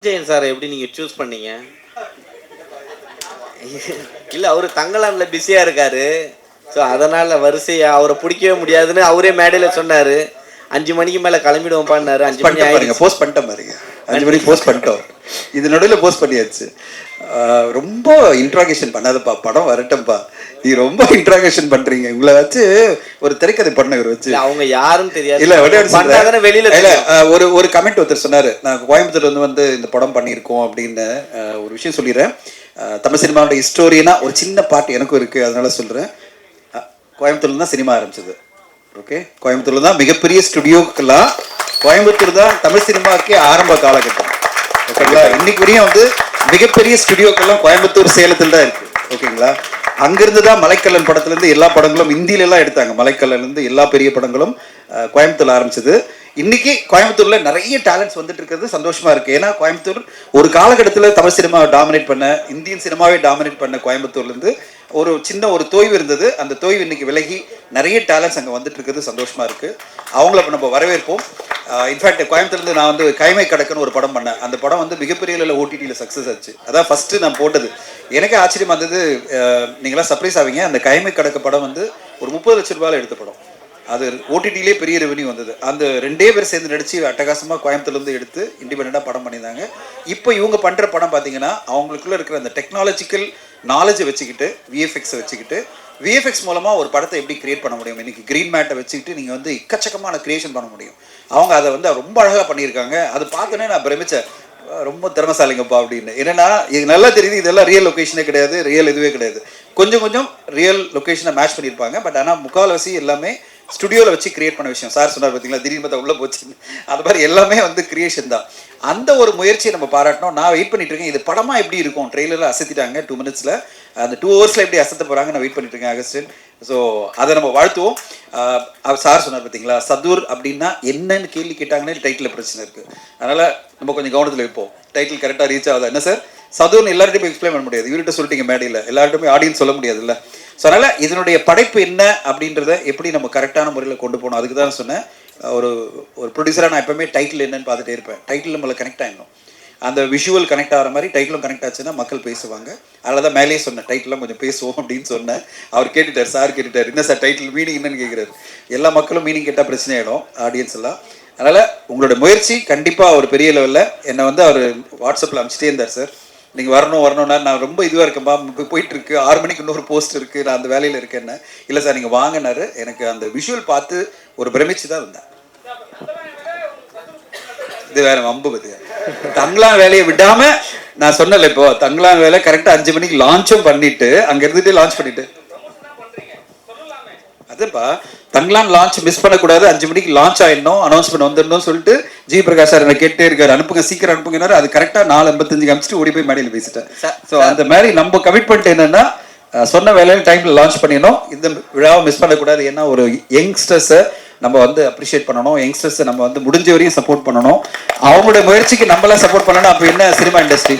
Vijayan sir எப்படி நீங்க choose பண்ணீங்க? இல்ல அவரு தங்கலான்ல பிஸியா இருக்காரு. ஸோ அதனால வரிசையா அவரை பிடிக்கவே முடியாதுன்னு அவரே மேடையில சொன்னாரு. 5 மணிக்கு மேல கிளம்பிடுவோம்ப்பான்னாரு. 5 மணி பாருங்க, போஸ்ட் பண்ணிட்டேன் பாருங்க. 5 மணிக்கு போஸ்ட் பண்ணிட்டோம். இது நடுவில் போஸ்ட் பண்ணியாச்சு. ரொம்ப இன்ட்ராகேஷன் பண்ணாதப்பா, படம் வரட்டும்பா. நீ ரொம்ப இன்ட்ராகேஷன் பண்றீங்க. உங்களை வச்சு ஒரு திரைக்கதை பண்ண இவர் வச்சு அவங்க யாரும் தெரியாது. இல்ல வெளியில இல்ல ஒரு கமெண்ட் ஒருத்தர் சொன்னாரு, நான் கோயம்புத்தூர்ல வந்து இந்த படம் பண்ணியிருக்கோம் அப்படின்னு. ஒரு விஷயம் சொல்லிடுறேன். தமிழ் சினிமாவோட ஹிஸ்டோரியனா ஒரு சின்ன பாட்டு எனக்கும் இருக்கு, அதனால சொல்றேன். கோயம்புத்தூர்ல தான் சினிமா ஆரம்பிச்சது. ஓகே, கோயம்புத்தூர்ல தான் மிகப்பெரிய ஸ்டுடியோக்கெல்லாம் கோயம்புத்தூர் தான் தமிழ் சினிமாவுக்கே ஆரம்ப காலகட்டம். ஓகேங்களா? இன்னைக்கு வரையும் வந்து மிகப்பெரிய ஸ்டுடியோக்கெல்லாம் கோயம்புத்தூர் சேலத்தில் தான் இருக்கு. ஓகேங்களா? அங்கிருந்து தான் மலைக்கல்லன் படத்துல இருந்து எல்லா படங்களும் இந்தியில எல்லாம் எடுத்தாங்க. மலைக்கல்லன்ல இருந்து எல்லா பெரிய படங்களும் கோயம்புத்தூர்ல ஆரம்பிச்சது. இன்னைக்கு கோயம்புத்தூர்ல நிறைய டேலண்ட்ஸ் வந்துட்டு இருக்கிறது சந்தோஷமா இருக்கு. ஏன்னா கோயம்புத்தூர் ஒரு காலகட்டத்தில் தமிழ் சினிமாவை டாமினேட் பண்ண, இந்தியன் சினிமாவை டாமினேட் பண்ண கோயம்புத்தூர்ல இருந்து ஒரு சின்ன ஒரு தொய்வு இருந்தது. அந்த தொய்வு இன்னைக்கு விலகி நிறைய டேலண்ட்ஸ் அங்கே வந்துட்டு இருக்கிறது சந்தோஷமா இருக்கு. அவங்கள நம்ம வரவேற்போம். இன்ஃபேக்ட் கோயம்புத்தூர்ல நான் வந்து கைமை கடக்குன்னு ஒரு படம் பண்ணேன். அந்த படம் வந்து மிகப்பெரிய அளவில் ஓடிடியில் சக்ஸஸ் ஆச்சு. அதான் ஃபர்ஸ்ட் நான் போட்டது. எனக்கு ஆச்சரியமா இருந்தது. நீங்களாம் சர்ப்ரைஸ் ஆவீங்க. அந்த கைமை கடக்க படம் வந்து ஒரு 30 லட்சம் ரூபாயில் எடுத்த படம். அது ஓடிடிலே பெரிய ரெவன்யூ வந்தது. அந்த 2 பேர் சேர்ந்து நடிச்சு அட்டகாசமாக கோயம்புத்தூர்லேருந்து எடுத்து இண்டிபெண்டாக படம் பண்ணியிருந்தாங்க. இப்போ இவங்க பண்ணுற படம் பார்த்தீங்கன்னா அவங்களுக்குள்ள இருக்கிற அந்த டெக்னாலஜிக்கல் நாலேஜை வச்சுக்கிட்டு, விஎஃப்எக்ஸை வச்சுக்கிட்டு, விஎஃப்எக்ஸ் மூலமாக ஒரு படத்தை எப்படி கிரியேட் பண்ண முடியும். இன்னைக்கு கிரீன் மேட்டை வச்சுக்கிட்டு நீங்கள் வந்து எக்கச்சக்கமான கிரியேஷன் பண்ண முடியும். அவங்க அதை வந்து ரொம்ப அழகாக பண்ணியிருக்காங்க. அது பார்த்தோன்னே நான் பிரமிச்சேன், ரொம்ப திறமசாலிங்கப்பா அப்படின்னு. என்னன்னா இது நல்லா தெரியுது, இதெல்லாம் ரியல் லொக்கேஷனே கிடையாது, ரியல் இதுவே கிடையாது. கொஞ்சம் கொஞ்சம் ரியல் லொக்கேஷனை மேட்ச் பண்ணியிருப்பாங்க. பட் ஆனால் முக்கால்வாசி எல்லாமே ஸ்டுடியோவில் வச்சு கிரியேட் பண்ண விஷயம். சார் சொன்னார் பார்த்தீங்களா, திடீர்னு பார்த்தா உள்ளே போச்சு. அது மாதிரி எல்லாமே வந்து கிரியேஷன் தான். அந்த ஒரு முயற்சியை நம்ம பாராட்டணும். நான் வெயிட் பண்ணிட்டு இருக்கேன், இது படமாக எப்படி இருக்கும். ட்ரெய்லரில் அசத்திட்டாங்க 2 மினிட்ஸில். அந்த 2 ஹவர்ஸில் எப்படி அசத்த போகிறாங்க நான் வெயிட் பண்ணிட்டு இருக்கேன் அகஸ்டின். ஸோ அதை நம்ம வாழ்த்துவோம். சார் சொன்னார் பார்த்தீங்களா, சதுர் அப்படின்னா என்னன்னு கேள்வி கேட்டாங்கன்னே டைட்டில் பிரச்சனை இருக்குது. அதனால் நம்ம கொஞ்சம் கவனத்தில் வைப்போம். டைட்டில் கரெக்டாக ரீச் ஆகுதா என்ன சார்? சதுர்னு எல்லார்ட்டையும் எக்ஸ்பிளைன் பண்ண முடியாது. இவர்கிட்ட சொல்லிட்டீங்க மேடையில், எல்லார்ட்டுமே ஆடியன்ஸ் சொல்ல முடியாதுல்ல. ஸோ அதனால் இதனுடைய படைப்பு என்ன அப்படின்றத எப்படி நம்ம கரெக்டான முறையில் கொண்டு போகணும். அதுக்கு தான் சொன்னேன். ஒரு ப்ரொடியூசராக நான் எப்பவுமே டைட்டில் என்னன்னு பார்த்துட்டே இருப்பேன். டைட்டில் நம்மளை கனெக்ட் ஆகிடும். அந்த விஷுவல் கனெக்ட் ஆகிற மாதிரி டைட்டிலும் கனெக்ட் ஆச்சுன்னா மக்கள் பேசுவாங்க. அதில் தான் மேலேயே சொன்னேன், டைட்டிலாம் கொஞ்சம் பேசுவோம் அப்படின்னு சொன்னேன். அவர் கேட்டுட்டார், சார் கேட்டுட்டார், என்ன சார் டைட்டில் மீனிங் என்னன்னு கேட்குறாரு. எல்லா மக்களும் மீனிங் கேட்டால் பிரச்சனை ஆகிடும் ஆடியன்ஸ் எல்லாம். அதனால் உங்களோட முயற்சி கண்டிப்பாக ஒரு பெரிய லெவலில். என்னை வந்து அவர் வாட்ஸ்அப்பில் அனுப்பிச்சிட்டே இருந்தார், சார் நீங்கள் வரணும்னா நான் ரொம்ப இதுவாக இருக்கேன்பா, போயிட்டுருக்கு, 6 மணிக்கு இன்னொரு போஸ்ட் இருக்குது, நான் அந்த வேலையில் இருக்கேன்னு. இல்லை சார் நீங்கள் வாங்கினாரு. எனக்கு அந்த விஷுவல் பார்த்து ஒரு பிரமிச்சு தான் இருந்தேன். இது வேற வம்பு பத்தியா, தங்கலான் வேலையை விடாம நான் சொன்னல, இப்போ தங்கலான் வேலை கரெக்டா 5 மணிக்கு லான்ச்சும் பண்ணிட்டு அங்க இருந்துட்டு லான்ச் பண்ணிட்டு, அதுப்பா தங்கலான் லான்ச் மிஸ் பண்ணக்கூடாது, 5 மணிக்கு லான்ச் ஆயிடணும், அனௌன்ஸ்மெண்ட் வந்துடணும் சொல்லிட்டு ஜி பிரகாஷ் சார் என்ன கேட்டே இருக்காரு, அனுப்புங்க சீக்கிரம் அனுப்புங்க. அது கரெக்டா 4:55 அனுப்பிச்சிட்டு ஓடி போய் மேடையில் பேசிட்டேன். ஸோ அந்த மாதிரி நம்ம கமிட்மெண்ட் என்னன்னா, சொன்ன வேலையில டைம்ல லான்ச் பண்ணிடணும். இந்த விழாவை மிஸ் பண்ணக்கூடாது. ஏன்னா ஒரு யங்ஸ்டர்ஸை நம்ம வந்து அப்ரிஷியேட் பண்ணணும். யங்ஸ்டர்ஸை நம்ம வந்து முடிஞ்ச வரையும் சப்போர்ட் பண்ணணும். அவங்களுடைய முயற்சிக்கு நம்மளாம் சப்போர்ட் பண்ணணும். அப்போ என்ன, சினிமா இண்டஸ்ட்ரி,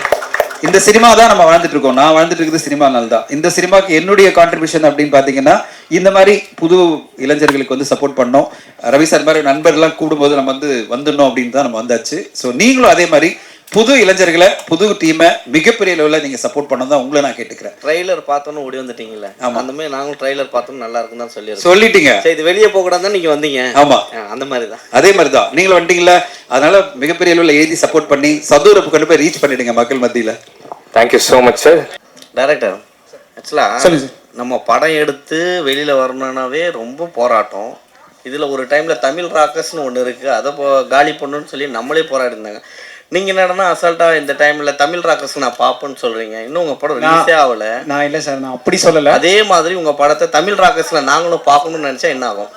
இந்த சினிமா தான் நம்ம வாழ்ந்துட்டு இருக்கோம். நான் வாழ்ந்துட்டு இருக்குது சினிமானால தான். இந்த சினிமாக்கு என்னுடைய கான்ட்ரிபியூஷன் அப்படின்னு பார்த்தீங்கன்னா, இந்த மாதிரி புது இளைஞர்களுக்கு வந்து சப்போர்ட் பண்ணோம். ரவி சார் மாதிரி நண்பர்கள்லாம் கூடும்போது நம்ம வந்து வந்துடணும் அப்படின்னு தான் நம்ம வந்தாச்சு. ஸோ நீங்களும் அதே மாதிரி புது இளைஞர்களை, புது டீமை மிகப்பெரிய லெவலில் நீங்கள் சப்போர்ட் பண்ண தான் உங்களை நான் கேட்டுக்கிறேன். ட்ரைலர் பார்த்தோன்னு ஓடி வந்துட்டீங்களா? அந்த மாதிரி நாங்களும் ட்ரைலர் பார்த்தோம், நல்லா இருக்குன்னு தான் சொல்லிட்டீங்க. சரி, இது வெளியே போகக்கூடாது தான் நீங்கள் வந்தீங்க. ஆமாம், அந்த மாதிரி தான். அதே மாதிரி தான் நீங்களும் வந்துட்டீங்களா? அதனால மிகப்பெரிய அளவில் எழுதி சப்போர்ட் பண்ணி சதுரை கொண்டு போய் ரீச் பண்ணிடுங்க மக்கள் மத்தியில். Thank you so much sir. Director, ஆக்சுவலாக நம்ம படம் எடுத்து வெளியில் வரணுன்னாவே ரொம்ப போராட்டம். இதில் ஒரு டைமில் தமிழ் ராக்கர்ஸ்னு ஒன்று இருக்குது, அதை காலி பண்ணணுன்னு சொல்லி நம்மளே போராடி இருந்தாங்க. நீங்கள் என்னடனா அசால்ட்டாக இந்த டைமில் தமிழ் ராக்கர்ஸ் நான் பார்ப்பேன்னு சொல்கிறீங்க. இன்னும் உங்கள் படம் ரிலீஸே ஆகலை. நான் இல்லை சார், நான் அப்படி சொல்லலை. அதே மாதிரி உங்கள் படத்தை தமிழ் ராக்கர்ஸில் நாங்களும் பார்க்கணும்னு நினச்சா என்ன ஆகும்?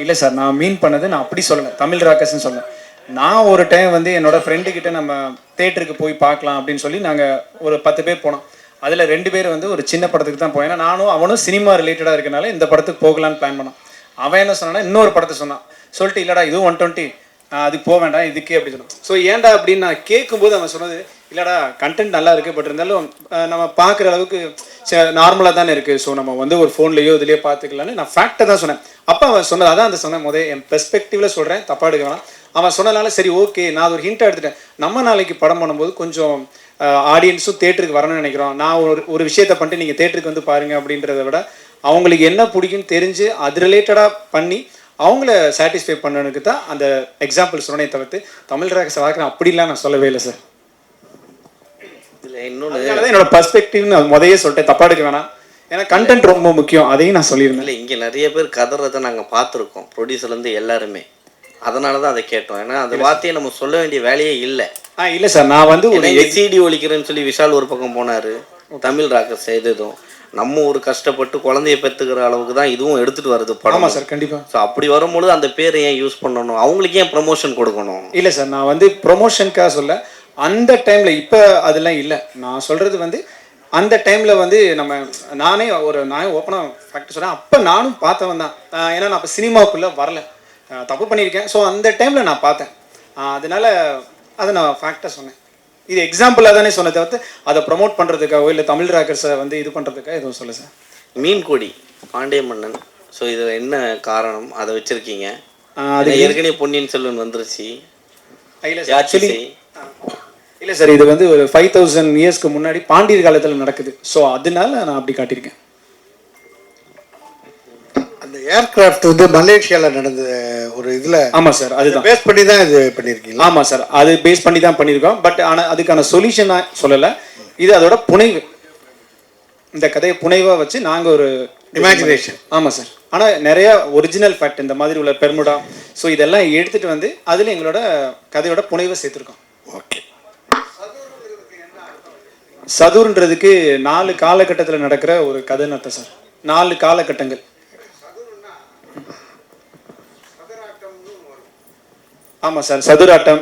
இல்லை சார், நான் மீன் பண்ணது நான் அப்படி சொல்லலை, தமிழ் ராக்கர்ஸ்ன்னு சொன்னேன். நான் ஒரு டைம் வந்து என்னோட ஃப்ரெண்டுக்கிட்ட நம்ம தேட்டருக்கு போய் பார்க்கலாம் அப்படின்னு சொல்லி நாங்கள் ஒரு 10 பேர் போனோம். அதில் 2 பேர் வந்து ஒரு சின்ன படத்துக்கு தான் போய், ஏன்னா நானும் அவனும் சினிமா ரிலேட்டடாக இருக்கனால இந்த படத்துக்கு போகலான்னு பிளான் பண்ணோம். அவன் என்ன சொன்னான்னா இன்னொரு படத்தை சொன்னான். சொல்லிட்டு இல்லைடா இதுவும் 120, அதுக்கு போக வேண்டாம் இதுக்கே அப்படி சொன்னான். ஸோ ஏன்டா அப்படின்னு நான் கேட்கும்போது அவன் சொன்னது, இல்லைடா கண்டென்ட் நல்லா இருக்குது, பட் இருந்தாலும் நம்ம பார்க்குற அளவுக்கு நார்மலாக தானே இருக்குது, ஸோ நம்ம வந்து ஒரு ஃபோன்லேயோ இதுலேயோ பார்த்துக்கலான்னு நான் ஃபேக்டை தான் சொன்னேன். அப்போ அவன் சொன்னது அதான் அந்த சொன்னேன், என் பெர்ஸ்பெக்டிவில் சொல்கிறேன், தப்பாக எடுக்க வேணாம். அவன் சொன்னனால சரி ஓகே நான் அது ஒரு ஹிண்ட்டாக எடுத்துட்டேன். நம்ம நாளைக்கு படம் பண்ணும்போது கொஞ்சம் ஆடியன்ஸும் தேட்டருக்கு வரணும்னு நினைக்கிறோம். நான் ஒரு விஷயத்த பண்ணிட்டு நீங்கள் தேட்டருக்கு வந்து பாருங்க அப்படின்றத விட அவங்களுக்கு என்ன பிடிக்கும்னு தெரிஞ்சு அது ரிலேட்டடாக பண்ணி அவங்கள சாட்டிஸ்ஃபை பண்ணனுக்கு தான் அந்த எக்ஸாம்பிள் சொன்னே தவிர்த்து தமிழ் ராக்கர்ஸ் பார்க்குறேன் அப்படிலாம் நான் சொல்லவே இல்லை சார். இதில் இன்னொன்று அதனால தான் என்னோட பர்ஸ்பெக்டிவ்னு முதயே சொல்லிட்டேன், தப்பா எடுக்க வேணாம். ஏன்னா கண்டென்ட் ரொம்ப முக்கியம், அதையும் நான் சொல்லியிருந்தேன். இல்லை, இங்கே நிறைய பேர் கதறதை நாங்கள் பார்த்துருக்கோம், ப்ரொடியூசர்லேருந்து எல்லாருமே. அதனால தான் அதை கேட்டோம். ஏன்னா அந்த வார்த்தையை நம்ம சொல்ல வேண்டிய வேலையே இல்லை. இல்லை சார், நான் வந்து ஒரு சிடி ஒழிக்கிறேன்னு சொல்லி விஷால் ஒரு பக்கம் போனார், தமிழ் ராக்கர்ஸ் செய்ததும் நம்ம ஒரு கஷ்டப்பட்டு குழந்தைய பெற்றுக்கிற அளவுக்கு தான் இதுவும் எடுத்துகிட்டு வருது படம். ஆமாம் சார், கண்டிப்பாக. ஸோ அப்படி வரும்பொழுது அந்த பேரை ஏன் யூஸ் பண்ணணும், அவங்களுக்கு ஏன் ப்ரமோஷன் கொடுக்கணும்? இல்லை சார், நான் வந்து ப்ரொமோஷனுக்காக சொல்ல, அந்த டைமில் இப்போ அதெல்லாம் இல்லை. நான் சொல்கிறது வந்து அந்த டைமில் வந்து நானே ஓப்பனாக ஃபேக்ட் சொல்கிறேன், அப்போ நானும் பார்த்தவன் தான். ஏன்னா நான் அப்போ சினிமாவுக்குள்ளே வரல, தப்பு பண்ணியிருக்கேன். ஸோ அந்த டைமில் நான் பார்த்தேன், அதனால அதை நான் ஃபேக்டாக சொன்னேன். இது எக்ஸாம்பிளாக தானே சொன்ன தவிர்த்து அதை ப்ரொமோட் பண்ணுறதுக்காகவோ இல்லை தமிழ் ராக்கர்ஸை வந்து இது பண்ணுறதுக்காக எதுவும் சொல்ல சார். மீன் கொடி பாண்டிய மன்னன், ஸோ இதில் என்ன காரணம் அதை வச்சுருக்கீங்க? அது ஏற்கனவே பொன்னியின் செல்வன் வந்துருச்சு. இல்லை சார், ஆக்சுவலி இல்லை சார், இது வந்து ஒரு 5000 இயர்ஸ்க்கு முன்னாடி பாண்டியர் காலத்தில் நடக்குது. ஸோ அதனால நான் அப்படி காட்டியிருக்கேன். அந்த ஏர்கிராஃப்ட் வந்து மலேசியாவில் நடந்த ஒரு இதில். ஆமாம் சார், அதுதான் பேஸ் பண்ணி தான் இது பண்ணியிருக்கீங்க. ஆமாம் சார், அது பேஸ் பண்ணி தான் பண்ணியிருக்கோம். பட் ஆனால் அதுக்கான சொல்யூஷனாக சொல்லலை, இது அதோட புனைவு. இந்த கதையை புனைவாக வச்சு நாங்கள் ஒரு இமேஜினேஷன். ஆமாம் சார், ஆனால் நிறையா ஒரிஜினல் ஃபேக்ட் இந்த மாதிரி உள்ள பெர்முடா, ஸோ இதெல்லாம் எடுத்துகிட்டு வந்து அதில் எங்களோட கதையோட புனைவை சேர்த்துருக்கோம். ஓகே. சதுர்ன்றதுக்கு 4 காலகட்டத்தில் நடக்கிற ஒரு கதைன்னு அர்த்தம் சார். 4 காலகட்டங்கள். ஆமாம் சார், சதுராட்டம்,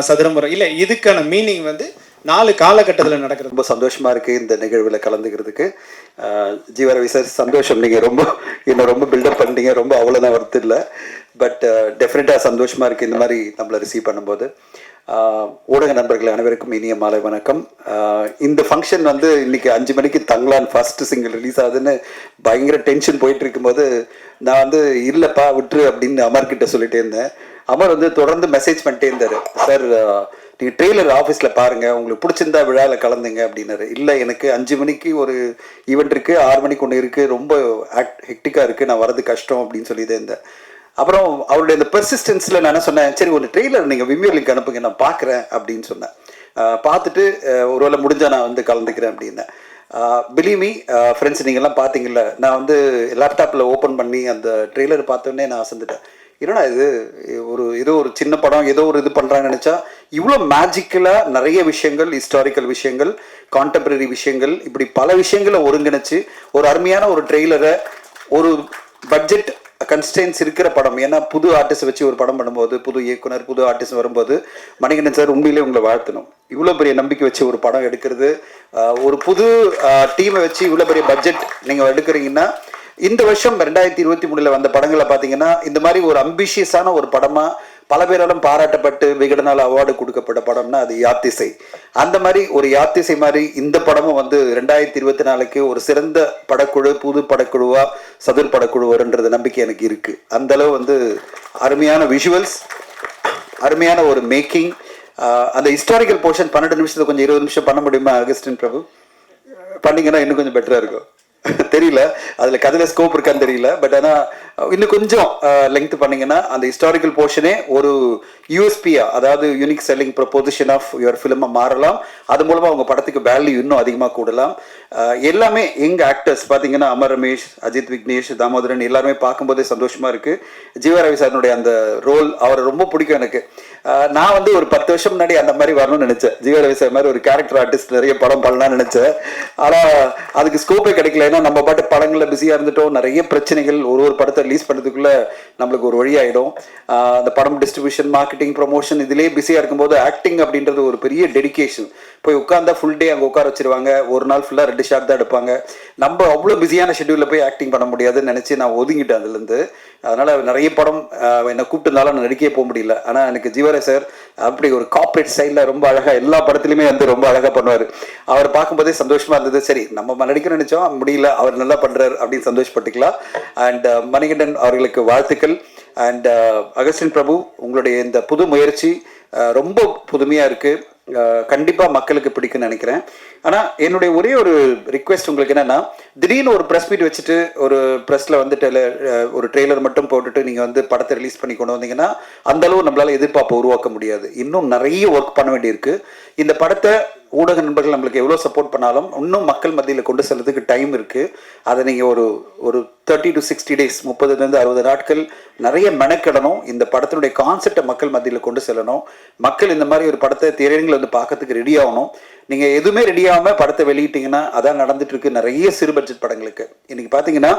சதுரமுறை. இல்லை, இதுக்கான மீனிங் வந்து 4 காலகட்டத்தில் நடக்கிறது. ரொம்ப சந்தோஷமா இருக்கு இந்த நிகழ்வில் கலந்துக்கிறதுக்கு. ஜீவரவி சார், சந்தோஷம். நீங்கள் என்னை ரொம்ப பில்டப் பண்ணிட்டீங்க, ரொம்ப அவ்வளோதான் வருது இல்லை. பட் டெஃபினட்டாக சந்தோஷமா இருக்கு இந்த மாதிரி நம்மளை ரிசீவ் பண்ணும்போது. ஊடக நண்பர்கள் அனைவருக்கும் இனிய மாலை வணக்கம். இந்த ஃபங்க்ஷன் வந்து இன்னைக்கு 5 மணிக்கு தங்கலான் ஃபர்ஸ்ட் சிங்கிள் ரிலீஸ் ஆகுதுன்னு பயங்கர டென்ஷன் போயிட்டு இருக்கும்போது நான் வந்து இல்லைப்பா விட்டுரு அப்படின்னு அமர்கிட்ட சொல்லிட்டே இருந்தேன். அமர் வந்து தொடர்ந்து மெசேஜ் பண்ணிட்டே இருந்தார், சார் நீங்கள் ட்ரெய்லர் ஆஃபீஸில் பாருங்கள், உங்களுக்கு பிடிச்சிருந்தா விழாவில் கலந்துங்க அப்படின்னாரு. இல்லை, எனக்கு 5 மணிக்கு ஒரு ஈவெண்ட் இருக்குது, 6 மணிக்கு ஒன்று இருக்குது, ரொம்ப ஹெக்டிக்காக இருக்குது, நான் வரது கஷ்டம் அப்படின்னு சொல்லிட்டே இருந்தேன். அப்புறம் அவருடைய இந்த பெர்சிஸ்டன்ஸில் நான் என்ன சொன்னேன், சரி ஒரு ட்ரெய்லர் நீங்கள் விமியோ லிங்க் அனுப்புங்க, நான் பார்க்குறேன் அப்படின்னு சொன்னேன். பார்த்துட்டு ஒருவேளை முடிஞ்சால் நான் வந்து கலந்துக்கிறேன் அப்படின்னேன். பிலீவ் மீ ஃப்ரெண்ட்ஸ், நீங்கள்லாம் பார்த்தீங்கல்ல, நான் வந்து லேப்டாப்பில் ஓப்பன் பண்ணி அந்த ட்ரெய்லர் பார்த்தோன்னே நான் அசந்துட்டேன். என்னடா இது, ஏதோ ஒரு சின்ன படம், ஏதோ ஒரு இது பண்ணுறான்னு நினச்சா இவ்வளோ மேஜிக்கலாக நிறைய விஷயங்கள், ஹிஸ்டாரிக்கல் விஷயங்கள், கான்டெம்பரரி விஷயங்கள், இப்படி பல விஷயங்களை ஒருங்கிணைச்சு ஒரு அருமையான ஒரு ட்ரெய்லரை, ஒரு பட்ஜெட் கன்ஸ்டன்ஸ் இருக்கிற படம். ஏன்னா புது ஆர்டிஸ்ட் வச்சு ஒரு படம் பண்ணும்போது, புது இயக்குனர், புது ஆர்டிஸ்ட் வரும்போது, மணிகண்டன் சார் உண்மையிலே உங்களை வாழ்த்தணும். இவ்வளோ பெரிய நம்பிக்கை வச்சு ஒரு படம் எடுக்கிறது, ஒரு புது டீமை வச்சு இவ்வளோ பெரிய பட்ஜெட் நீங்கள் எடுக்கிறீங்கன்னா, இந்த வருஷம் 2023 வந்த படங்களை பார்த்தீங்கன்னா இந்த மாதிரி ஒரு அம்பிஷியஸான ஒரு படமாக பல பேராலும் பாராட்டப்பட்டு விகடனால் அவார்டு கொடுக்கப்பட்ட படம்னா அது யாத்திசை. அந்த மாதிரி ஒரு யாத்திசை மாதிரி இந்த படமும் வந்து 2024க்கு ஒரு சிறந்த படக்குழு, புது படக்குழுவா சதுர் படக்குழு வருன்றது நம்பிக்கை எனக்கு இருக்குது. அந்தளவு வந்து அருமையான விஷுவல்ஸ், அருமையான ஒரு மேக்கிங். அந்த ஹிஸ்டாரிக்கல் போர்ஷன் 12 நிமிஷத்துல கொஞ்சம் 20 நிமிஷம் பண்ண முடியுமா அகஸ்டின் பிரபு? பண்ணிங்கன்னா இன்னும் கொஞ்சம் பெட்டராக இருக்கும். தெரியல, அதில் கதையில் ஸ்கோப் இருக்கான்னு தெரியல. பட் ஆனால் இன்னும் கொஞ்சம் லெங்க் பண்ணிங்கன்னா அந்த ஹிஸ்டாரிக்கல் போர்ஷனே ஒரு யூஎஸ்பியா, அதாவது unique selling proposition of your ஃபிலிமை மாறலாம். அது மூலமாக அவங்க படத்துக்கு வேல்யூ இன்னும் அதிகமாக கூடலாம். எல்லாமே எங்கள் ஆக்டர்ஸ் பார்த்தீங்கன்னா அமர் ரமேஷ், அஜித் விக்னேஷ், தாமோதரன் எல்லாருமே பார்க்கும்போதே சந்தோஷமாக இருக்குது. ஜீவரவி சாரனுடைய அந்த ரோல் அவரை ரொம்ப பிடிக்கும் எனக்கு. நான் வந்து ஒரு 10 வருஷம் முன்னாடி அந்த மாதிரி வரணும்னு நினச்சேன். ஜீவரவி சார் மாதிரி ஒரு கேரக்டர் ஆர்டிஸ்ட் நிறைய படம் பண்ணலாம்னு நினச்சேன். ஆனால் அதுக்கு ஸ்கோப்பே கிடைக்கல. ஏன்னா நம்ம பாட்டு படங்களில் பிஸியாக இருந்துட்டோம். நிறைய பிரச்சனைகள், ஒரு படத்தை ரிலீஸ் பண்ணுறதுக்குள்ள நம்மளுக்கு ஒரு வழியாயிடும். அந்த படம் டிஸ்ட்ரிபியூஷன், மார்க்கெட்டிங், ப்ரொமோஷன் இதிலே பிஸியாக இருக்கும்போது ஆக்டிங் அப்படின்றது ஒரு பெரிய டெடிகேஷன். போய் உட்காந்தா ஃபுல் டே அங்கே உட்கார வச்சிருவாங்க, ஒரு நாள் ஃபுல்லாக 2 ஷாட் தான் எடுப்பாங்க. நம்ம அவ்வளோ பிஸியான ஷெட்யூலில் போய் ஆக்டிங் பண்ண முடியாதுன்னு நினச்சி நான் ஒதுங்கிட்டேன் அதுலேருந்து. அதனால் நிறைய படம் என்னை கூப்பிட்டுருந்தாலும் நான் நடிக்கவே போக முடியல. ஆனால் எனக்கு ஜீவரவி சார் அப்படி ஒரு கார்பரேட் ஸ்டைலில் ரொம்ப அழகாக எல்லா படத்துலையுமே வந்து ரொம்ப அழகாக பண்ணுவார். அவர் பார்க்கும்போதே சந்தோஷமாக இருந்தது. சரி, நம்ம நடிக்க நினச்சோம், முடியல, அவர் நல்லா பண்ணுறாரு அப்படின்னு சந்தோஷப்பட்டுக்கலாம். அண்ட் மணிகண்டன் அவர்களுக்கு வாழ்த்துக்கள். அண்ட் அகஸ்டின் பிரபு, உங்களுடைய இந்த புது முயற்சி ரொம்ப புதுமையாக இருக்குது. கண்டிப்பாக மக்களுக்கு பிடிக்குன்னு நினைக்கிறேன். ஆனால் என்னுடைய ஒரே ஒரு ரிக்வெஸ்ட் உங்களுக்கு என்னென்னா, திடீர்னு ஒரு ப்ரெஸ் மீட் வச்சுட்டு ஒரு ப்ரெஸ்ஸில் வந்து ஒரு ட்ரெய்லர் மட்டும் போட்டுட்டு நீங்கள் வந்து படத்தை ரிலீஸ் பண்ணி கொண்டு வந்தீங்கன்னா அந்தளவு நம்மளால் எதிர்பார்ப்பை உருவாக்க முடியாது. இன்னும் நிறைய ஒர்க் பண்ண வேண்டியிருக்கு. இந்த படத்தை ஊடக நண்பர்கள் நம்மளுக்கு எவ்வளோ சப்போர்ட் பண்ணாலும் இன்னும் மக்கள் மத்தியில் கொண்டு செல்றதுக்கு டைம் இருக்குது. அதை நீங்கள் ஒரு 30 to 60 days, 30 to 60 நாட்கள் நிறைய மெனக்கிடணும். இந்த படத்தினுடைய கான்செப்டை மக்கள் மத்தியில் கொண்டு செல்லணும். மக்கள் இந்த மாதிரி ஒரு படத்தை திரையரங்கில் வந்து பார்க்கறதுக்கு ரெடி ஆகணும். நீங்கள் எதுவுமே ரெடி ஆகாமல் படத்தை வெளியிட்டீங்கன்னா அதான் நடந்துட்டு இருக்கு நிறைய சிறு பட்ஜெட் படங்களுக்கு. இன்னைக்கு பார்த்தீங்கன்னா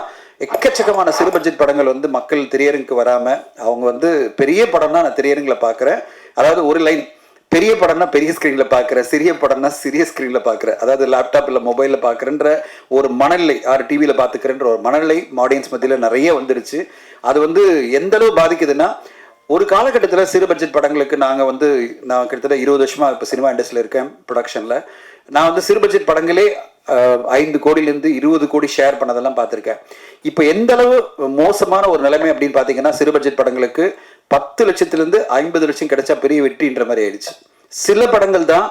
எக்கச்சக்கமான சிறு பட்ஜெட் படங்கள் வந்து மக்கள் திரையரங்குக்கு வராமல் அவங்க வந்து பெரிய படம்னா நான் திரையரங்கில் பார்க்குறேன், அதாவது ஒரு லைன், பெரிய படம்னா பெரிய ஸ்க்ரீனில் பார்க்குறேன், சிறிய படம்னா சிறிய ஸ்க்ரீனில் பார்க்குறேன், அதாவது லேப்டாப் இல்லை மொபைலில் பார்க்குறேன்ற ஒரு மனநிலை, டிவியில் பார்த்துக்கிறேன்ற ஒரு மனநிலை ஆடியன்ஸ் மத்தியில் நிறைய வந்துடுச்சு. அது வந்து எந்த அளவு பாதிக்குதுன்னா, ஒரு காலகட்டத்தில் சிறு பட்ஜெட் படங்களுக்கு நான் கிட்டத்தட்ட 20 வருஷமாக இப்போ சினிமா இண்டஸ்ட்ரியில் இருக்கேன் ப்ரொடக்ஷனில். நான் வந்து சிறு பட்ஜெட் படங்களே 5 கோடியிலேருந்து 20 கோடி ஷேர் பண்ணதெல்லாம் பார்த்துருக்கேன். இப்போ எந்த அளவு மோசமான ஒரு நிலைமை அப்படின்னு பார்த்தீங்கன்னா, சிறு பட்ஜெட் படங்களுக்கு 10 லட்சத்துலேருந்து 50 லட்சம் கிடைச்சா பெரிய வெற்றின்ற மாதிரி ஆயிடுச்சு. சில படங்கள் தான்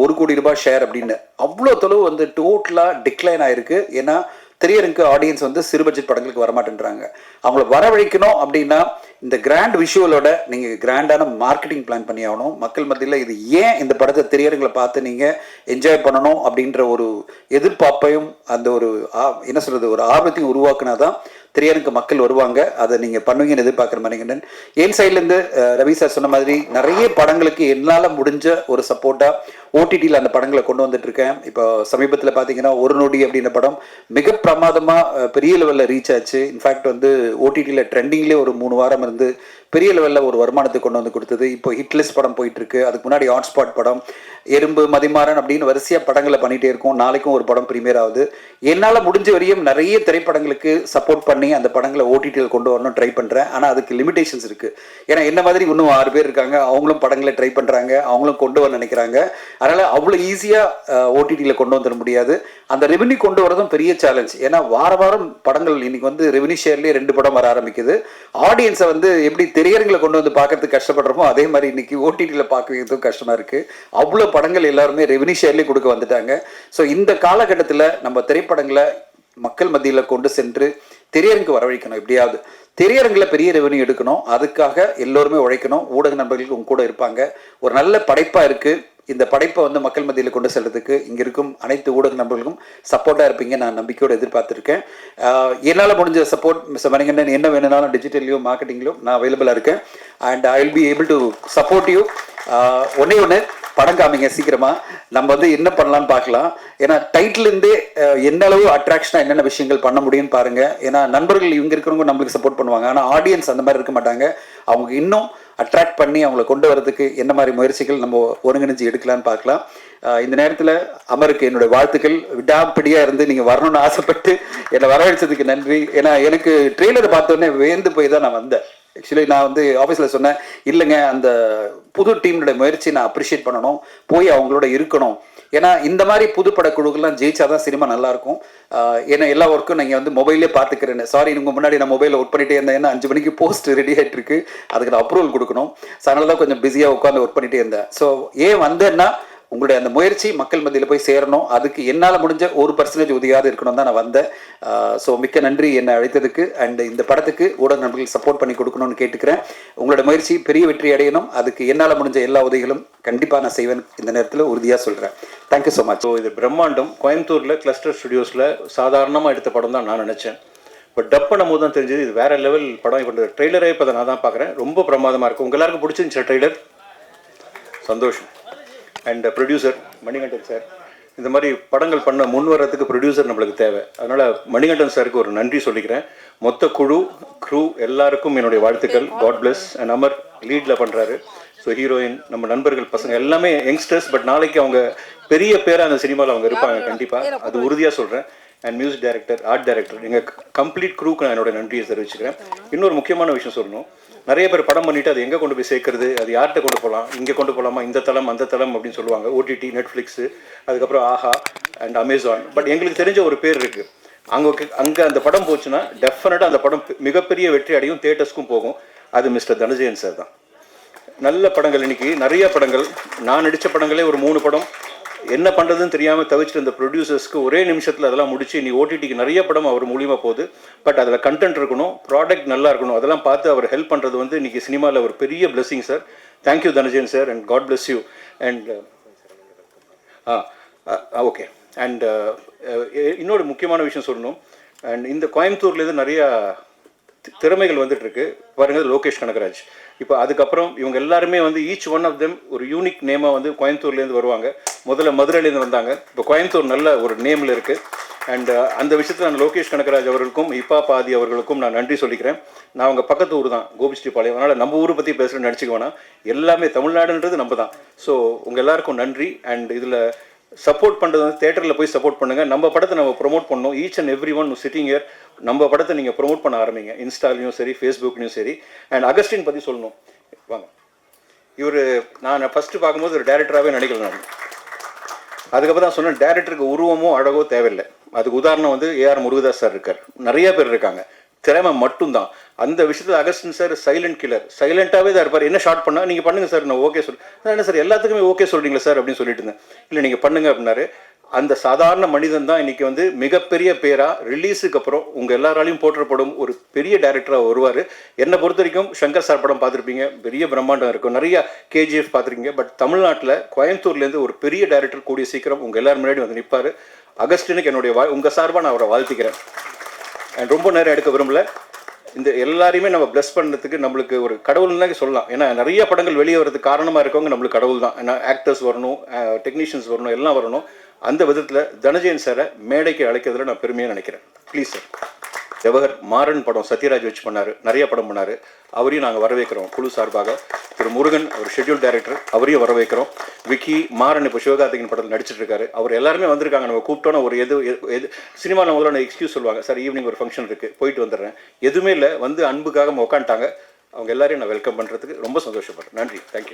1 கோடி ரூபாய் ஷேர் அப்படின்னு. அவ்வளோ தொலைவு வந்து டோட்டலாக டிக்ளைன் ஆயிருக்கு. ஏன்னா திரையரங்கு ஆடியன்ஸ் வந்து சிறு பட்ஜெட் படங்களுக்கு வரமாட்டேன்றாங்க. அவங்கள வரவழைக்கணும் அப்படின்னா இந்த கிராண்ட் விஷுவலோட நீங்கள் கிராண்டான மார்க்கெட்டிங் பிளான் பண்ணி ஆகணும். மக்கள் மத்தியில் இது ஏன் இந்த படத்தை திரையரங்களை பார்த்து நீங்கள் என்ஜாய் பண்ணணும் அப்படின்ற ஒரு எதிர்பார்ப்பையும் அந்த ஒரு என்ன சொல்கிறது ஒரு ஆர்வத்தையும் உருவாக்குனா தான் திரையரங்கு மக்கள் வருவாங்க. அதை நீங்கள் பண்ணுவீங்கன்னு எதிர்பார்க்குற மணிகண்டன். என் சைட்லேருந்து ரவி சார் சொன்ன மாதிரி நிறைய படங்களுக்கு என்னால் முடிஞ்ச ஒரு சப்போர்ட்டாக ஓடிடியில் அந்த படங்களை கொண்டு வந்துட்டு இருக்கேன். இப்போ சமீபத்தில் பார்த்தீங்கன்னா ஒரு நொடி அப்படின்ற படம் மிக பிரமாதமாக பெரிய லெவலில் ரீச் ஆச்சு. இன்ஃபேக்ட் வந்து ஓடிடியில் ட்ரெண்டிங்லேயே ஒரு 3 வாரம் இருந்து பெரிய லெவலில் ஒரு வருமானத்தை கொண்டு வந்து கொடுத்தது. இப்போ ஹிட்லிஸ்ட் படம் போயிட்டு இருக்கு. அதுக்கு முன்னாடி ஹாட்ஸ்பாட் படம், எறும்பு, மதிமாறன் அப்படின்னு வரிசையாக படங்களை பண்ணிகிட்டே இருக்கும். நாளைக்கும் ஒரு படம் ப்ரீமியர் ஆகுது. என்னால் முடிஞ்ச வரையும் நிறைய திரைப்படங்களுக்கு சப்போர்ட் பண்ணி அந்த படங்களை ஓடிடியில் கொண்டு வரணும் ட்ரை பண்ணுறேன். ஆனால் அதுக்கு லிமிடேஷன்ஸ் இருக்குது. ஏன்னா என்ன மாதிரி இன்னும் 6 பேர் இருக்காங்க, அவங்களும் படங்களை ட்ரை பண்ணுறாங்க, அவங்களும் கொண்டு வர நினைக்கிறாங்க. அதனால் அவ்வளோ ஈஸியாக ஓடிடியில் கொண்டு வந்துட முடியாது. அந்த ரெவென்யூ கொண்டு வரதும் பெரிய சேலஞ்ச். ஏன்னா வாரம் படங்கள் இன்னைக்கு வந்து ரெவென்யூ ஷேர்லேயே 2 படம் வர ஆரம்பிக்குது. ஆடியன்ஸை வந்து எப்படி திரையரங்களை கொண்டு வந்து பார்க்கறதுக்கு கஷ்டப்படுறோமோ அதே மாதிரி இன்னைக்கு ஓடிடியில் பார்க்கறதுக்கும் கஷ்டமாக இருக்குது. அவ்வளோ படங்கள் எல்லாருமே ரெவென்யூ ஷேர்லேயே கொடுக்க வந்துட்டாங்க. ஸோ இந்த காலகட்டத்தில் நம்ம திரைப்படங்களை மக்கள் மத்தியில் கொண்டு சென்று திரையரங்கு வரவழைக்கணும். எப்படியாவது திரையரங்கில் பெரிய ரெவென்யூ எடுக்கணும். அதுக்காக எல்லோருமே உழைக்கணும். ஊடக நண்பர்களுக்கு உங்க கூட இருப்பாங்க. ஒரு நல்ல படைப்பாக இருக்குது. இந்த படைப்பை வந்து மக்கள் மத்தியில் கொண்டு செல்றதுக்கு இங்கே இருக்கும் அனைத்து ஊடக நண்பர்களுக்கும் சப்போர்ட்டாக இருப்பீங்க நான் நம்பிக்கையோடு எதிர்பார்த்துருக்கேன். என்னால் முடிஞ்ச சப்போர்ட் மிஸ்டர் மணிகண்டன் என்ன வேணும்னாலும் டிஜிட்டல்லையும் மார்க்கெட்டிங்லையும் நான் அவைலபிளாக இருக்கேன். And I will be able to support you. ஒன்று படம் காமிங்க சீக்கிரமாக. நம்ம வந்து என்ன பண்ணலான்னு பார்க்கலாம். ஏன்னா டைட்டிலேருந்தே எந்த அளவு அட்ராக்ஷனாக என்னென்ன விஷயங்கள் பண்ண முடியும்னு பாருங்கள். ஏன்னா நண்பர்கள் இவங்க இருக்கிறவங்க நம்மளுக்கு சப்போர்ட் பண்ணுவாங்க. ஆனால் ஆடியன்ஸ் அந்த மாதிரி இருக்க மாட்டாங்க. அவங்க இன்னும் அட்ராக்ட் பண்ணி அவங்கள கொண்டு வரதுக்கு என்ன மாதிரி முயற்சிகள் நம்ம ஒருங்கிணைஞ்சு எடுக்கலான்னு பார்க்கலாம். இந்த நேரத்தில் அமருக்கு என்னுடைய வாழ்த்துக்கள். விடாப்பிடியாக இருந்து நீங்கள் வரணும்னு ஆசைப்பட்டு என்னை வரவழைச்சதுக்கு நன்றி. ஏன்னா எனக்கு ட்ரெய்லரை பார்த்தோன்னே வேந்து போய் தான் நான் வந்தேன். ஆக்சுவலி நான் வந்து ஆஃபீஸில் சொன்னேன், இல்லைங்க அந்த புது டீமுடைய முயற்சி நான் அப்ரிஷியேட் பண்ணணும், போய் அவங்களோட இருக்கணும். ஏன்னா இந்த மாதிரி புதுப்பட குழுக்கள்லாம் ஜெயிச்சாதான் சினிமா நல்லாயிருக்கும். ஏன்னா எல்லா ஒர்க்கும் நீங்கள் வந்து மொபைலே பார்த்துக்கிறேன்னு. சாரி, உங்கள் முன்னாடி நான் மொபைலில் ஒர்க் பண்ணிகிட்டே இருந்தேன். ஏன்னா 5 மணிக்கு போஸ்ட் ரெடி ஆகிட்டு இருக்கு, அதுக்கு நான் அப்ரூவல் கொடுக்கணும். ஸோ அதனால தான் கொஞ்சம் பிஸியாக உட்காந்து ஒர்க் பண்ணிகிட்டே இருந்தேன். ஸோ ஏன் வந்தேன்னா உங்களுடைய அந்த முயற்சி மக்கள் மத்தியில் போய் சேரணும். அதுக்கு என்னால் முடிஞ்ச 1% உதவியாக இருக்கணும் தான் நான் வந்தேன். ஸோ மிக்க நன்றி என்னை அழைத்ததுக்கு. அண்ட் இந்த படத்துக்கு ஊடக நண்பர்கள் சப்போர்ட் பண்ணி கொடுக்கணும்னு கேட்டுக்கிறேன். உங்களோட முயற்சி பெரிய வெற்றி அடையணும். அதுக்கு என்னால் முடிஞ்ச எல்லா உதவிகளும் கண்டிப்பாக நான் செய்வேன் இந்த நேரத்தில் உறுதியாக சொல்கிறேன். Thank you so much. ஸோ இது பிரம்மாண்டம். கோயம்புத்தூரில் கிளஸ்டர் ஸ்டுடியோஸில் சாதாரணமாக எடுத்த படம் தான் நான் நினச்சேன். இப்போ டப் பண்ணும் போது தான் தெரிஞ்சது இது வேறு லெவல் படம். இப்போ ட்ரெய்லரே இப்போ நான் தான் பார்க்குறேன். ரொம்ப பிரமாதமாக இருக்கும். உங்கள் எல்லாருக்கும் பிடிச்சிருந்துச்சு ட்ரெய்லர்? சந்தோஷம். அண்ட் ப்ரொடியூசர் மணிகண்டன் சார், இந்த மாதிரி படங்கள் பண்ண முன் வர்றதுக்கு ப்ரொடியூசர் நம்மளுக்கு தேவை. அதனால் மணிகண்டன் சாருக்கு ஒரு நன்றி சொல்லிக்கிறேன். மொத்த க்ரூ எல்லாருக்கும் என்னுடைய வாழ்த்துக்கள். God bless. அண்ட் அமர் லீடில் பண்ணுறாரு. ஸோ ஹீரோயின், நம்ம நண்பர்கள், பசங்க எல்லாமே யங்ஸ்டர்ஸ். பட் நாளைக்கு அவங்க பெரிய பேராக அந்த சினிமாவில் அவங்க இருப்பாங்க கண்டிப்பாக, அது உறுதியாக சொல்கிறேன். And music director, art director, எங்கள் கம்ப்ளீட் க்ரூக்கு நான் என்னோட நன்றியை தெரிவிச்சுக்கிறேன். இன்னொரு முக்கியமான விஷயம் சொல்லணும். நிறைய பேர் படம் பண்ணிவிட்டு அது எங்கே கொண்டு போய் சேர்க்கறது, அது யார்கிட்ட கொண்டு போகலாம், இங்கே கொண்டு போகலாமா, இந்த தளம் அந்த தளம் அப்படின்னு சொல்லுவாங்க. ஓடிடி, நெட்ஃப்ளிக்ஸு, அதுக்கப்புறம் ஆஹா அண்ட் அமேசான். பட் எங்களுக்கு தெரிஞ்ச ஒரு பேர் இருக்குது. அங்கே அந்த படம் போச்சுன்னா டெஃபினட்டாக அந்த படம் மிகப்பெரிய வெற்றி அடையும், தியேட்டர்ஸ்க்கும் போகும். அது மிஸ்டர் தனஜெயன் சார் தான். நல்ல படங்கள் இன்னைக்கு நிறைய படங்கள், நான் நடித்த படங்களே ஒரு 3 படம் என்ன பண்ணுறதுன்னு தெரியாமல் தவிச்சிட்டு இந்த ப்ரொடியூசர்ஸ்க்கு ஒரே நிமிஷத்தில் அதெல்லாம் முடிச்சு நீ ஓடிடிக்கு நிறைய படம் அவர் மூலியமாக போகுது. பட் அதில் கண்டென்ட் இருக்கணும், ப்ராடக்ட் நல்லா இருக்கணும், அதெல்லாம் பார்த்து அவர் ஹெல்ப் பண்ணுறது வந்து இன்றைக்கி சினிமாவில் ஒரு பெரிய blessing sir. Thank you Dhananjayan sir and God bless you. And okay. And இன்னொரு முக்கியமான விஷயம் சொல்லணும். அண்ட் இந்த கோயம்புத்தூர்லேருந்து நிறையா திறமைகள் வந்துட்டு இருக்கு பாருங்க. லோகேஷ் கனகராஜ் இப்போ அதுக்கப்புறம் இவங்க எல்லாருமே வந்து ஈச் ஒன் ஆஃப் தெம் ஒரு யூனிக் நேமாக வந்து கோயம்புத்தூர்லேருந்து வருவாங்க. முதல்ல மதுரையிலேருந்து வந்தாங்க, இப்போ கோயம்புத்தூர் நல்ல ஒரு நேமில் இருக்குது. அண்ட் அந்த விஷயத்தில் நான் லோகேஷ் கனகராஜ் அவர்களுக்கும் ஹிப்பா பாதி அவர்களுக்கும் நான் நன்றி சொல்லிக்கிறேன். நான் அவங்க பக்கத்து ஊர் தான், கோபிஸ்ரீபாளையம். அதனால் நம்ம ஊரை பற்றி பேசுகிறேன்னு நினச்சிக்க வேணாம், எல்லாமே தமிழ்நாடுன்றது நம்ம தான். ஸோ உங்கள் எல்லாருக்கும் நன்றி. அண்ட் இதில் சப்போர்ட் பண்ணுறது வந்து தேட்டரில் போய் சப்போர்ட் பண்ணுங்கள். நம்ம படத்தை நம்ம ப்ரொமோட் பண்ணணும். Each and every one sitting year நம்ம படத்தை நீங்கள் ப்ரொமோட் பண்ண ஆரம்பிங்க, இன்ஸ்டாலையும் சரி ஃபேஸ்புக்லையும் சரி. அண்ட் அகஸ்டின் பற்றி சொல்லணும். வாங்க, இவர் நான் ஃபஸ்ட்டு பார்க்கும்போது ஒரு டேரக்டராகவே நினைக்கல. நான் அதுக்கப்புறம் தான் சொன்னேன், டேரக்டருக்கு உருவமோ அழகோ தேவையில்லை. அதுக்கு உதாரணம் வந்து ஏஆர் முருகதாஸ் சார் இருக்கார், நிறைய பேர் இருக்காங்க, திறமை மட்டும்தான். அந்த விஷயத்தில் அகஸ்டின் சார் சைலண்ட் கில்லர், சைலண்ட்டாகவே தான் இருப்பார். என்ன ஷார்ட் பண்ணால் நீங்கள் பண்ணுங்கள் சார், நான் ஓகே என்ன சார் எல்லாத்துக்குமே ஓகே சொல்கிறீங்களா சார் அப்படின்னு சொல்லிட்டு இருந்தேன். இல்லை நீங்கள் பண்ணுங்க அப்படின்னாரு. அந்த சாதாரண மனிதன் தான் இன்றைக்கி வந்து மிகப்பெரிய பேராக ரிலீஸுக்கு அப்புறம் உங்கள் எல்லாராலையும் போற்றப்படும் ஒரு பெரிய டைரக்டராக வருவார். என்னை பொறுத்த வரைக்கும் சங்கர் சார் படம் பார்த்துருப்பீங்க, பெரிய பிரம்மாண்டம் இருக்கும், நிறையா கேஜிஎஃப் பார்த்துருக்கீங்க. பட் தமிழ்நாட்டில் கோயம்புத்தூர்லேருந்து ஒரு பெரிய டைரக்டர் கூடிய சீக்கிரம் உங்கள் எல்லாரும் முன்னாடி வந்து நிற்பார். அகஸ்டினுக்கு என்னுடைய உங்கள் சார்பாக நான் அவரை வாழ்த்திக்கிறேன். அண்ட் ரொம்ப நேரம் எடுக்க விரும்பல. இந்த எல்லாரையுமே நம்ம பிளஸ் பண்ணுறதுக்கு நம்மளுக்கு ஒரு கடவுள்னு சொல்லலாம். ஏன்னா நிறைய படங்கள் வெளியே வரதுக்கு காரணமாக இருக்கவங்க நம்மளுக்கு கடவுள் தான். ஏன்னா ஆக்டர்ஸ் வரணும், டெக்னீஷியன்ஸ் வரணும், எல்லாம் வரணும். அந்த விதத்தில் தனஜெயன் சாரை மேடைக்கு அழைக்கிறதுல நான் பெருமையாக நினைக்கிறேன். Please sir. ஜவஹர் மாறன் படம் சத்யராஜ் வச்சு பண்ணார், நிறைய படம் பண்ணார். அவரையும் நாங்கள் வரவேற்கிறோம் குழு சார்பாக. திரு முருகன் அவர் ஷெட்யூல் டைரக்டர், அவரையும் வரவேற்கிறோம். விக்கி மாறன் இப்போ சிவகார்த்திகேயன் படத்தில் நடிச்சிட்டு இருக்காரு. அவர் எல்லாருமே வந்திருக்காங்க. நம்ம கூப்பிட்டோன்னா ஒரு எது சினிமாவில் முதல்ல எக்ஸ்கியூஸ் சொல்லுவாங்க, சார் ஈவினிங் ஒரு ஃபங்க்ஷன் இருக்குது போயிட்டு வந்துடுறேன், எதுவுமே இல்லை, வந்து அன்புக்காக உட்காந்துட்டாங்க. அவங்க எல்லாரையும் நான் வெல்கம் பண்ணுறதுக்கு ரொம்ப சந்தோஷப்படுறேன். நன்றி, தேங்க்யூ.